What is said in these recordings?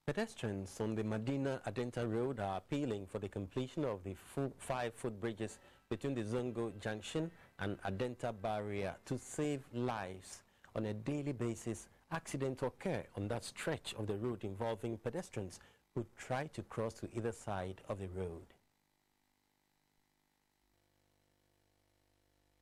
Pedestrians on the Madina Adenta road are appealing for the completion of the 5 footbridges between the Zongo Junction and Adenta barrier to save lives. On a daily basis, accidents occur on that stretch of the road involving pedestrians who try to cross to either side of the road.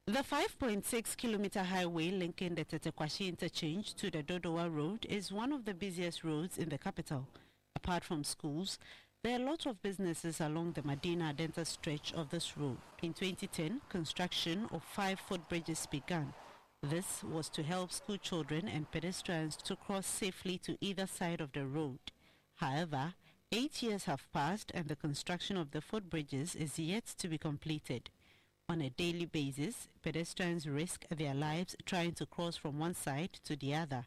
The 5.6-kilometer highway linking the Tetekwashi interchange to the Dodowa Road is one of the busiest roads in the capital. Apart from schools, there are a lot of businesses along the Madina Adenta stretch of this road. In 2010, construction of 5 footbridges began. This was to help school children and pedestrians to cross safely to either side of the road. However, 8 years have passed and the construction of the footbridges is yet to be completed. On a daily basis, pedestrians risk their lives trying to cross from one side to the other.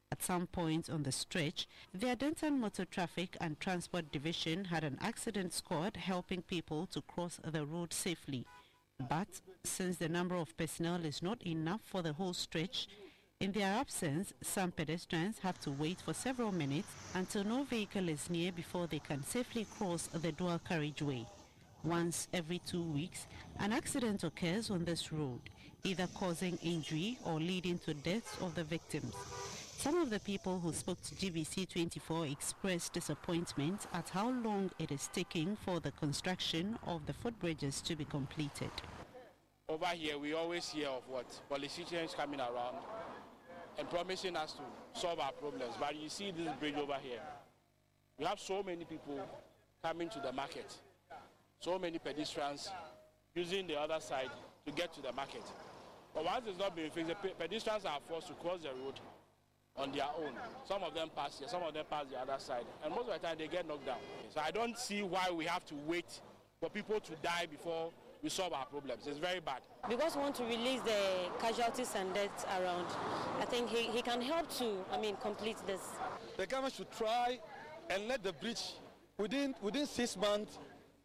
At some point on the stretch, the Adenta Motor Traffic and Transport Division had an accident squad helping people to cross the road safely. But since the number of personnel is not enough for the whole stretch, in their absence, some pedestrians have to wait for several minutes until no vehicle is near before they can safely cross the dual carriageway. Once every 2 weeks, an accident occurs on this road, either causing injury or leading to deaths of the victims. Some of the people who spoke to GBC 24 expressed disappointment at how long it is taking for the construction of the footbridges to be completed. Over here, we always hear of what politicians coming around and promising us to solve our problems. But you see this bridge over here, we have so many people coming to the market. So many pedestrians using the other side to get to the market. But once it's not being fixed, the pedestrians are forced to cross the road on their own. Some of them pass here, some of them pass the other side. And most of the time they get knocked down. So I don't see why we have to wait for people to die before we solve our problems. It's very bad. Because we want to release the casualties and deaths around, I think he can help to, complete this. The government should try and let the bridge, within 6 months,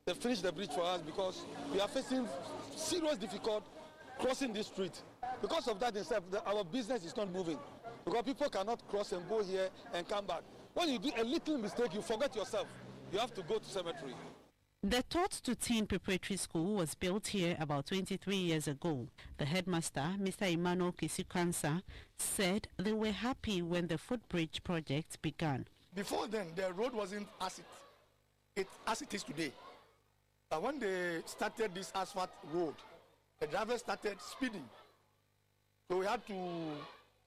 they finish the bridge for us, because we are facing serious difficulty crossing this street. Because of that itself, our business is not moving, because people cannot cross and go here and come back. When you do a little mistake, you forget yourself. You have to go to cemetery. The Tot to Teen Preparatory School was built here about 23 years ago. The headmaster, Mr. Emmanuel Kisukansa, said they were happy when the footbridge project began. Before then, the road wasn't as it is today. But when they started this asphalt road, the drivers started speeding. So we had to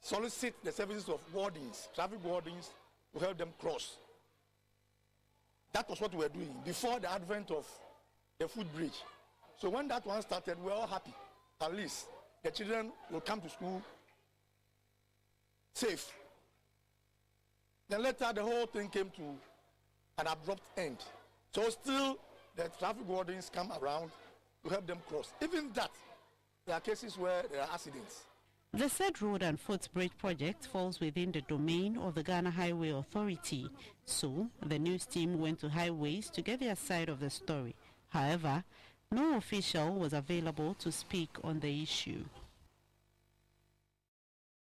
solicit the services of wardens, traffic wardens, to help them cross. That was what we were doing before the advent of the footbridge. So when that one started, we were all happy. At least the children will come to school safe. Then later, the whole thing came to an abrupt end. So still, the traffic wardens come around to help them cross. Even that, there are cases where there are accidents. The said road and footbridge project falls within the domain of the Ghana Highway Authority. So, the news team went to Highways to get their side of the story. However, no official was available to speak on the issue.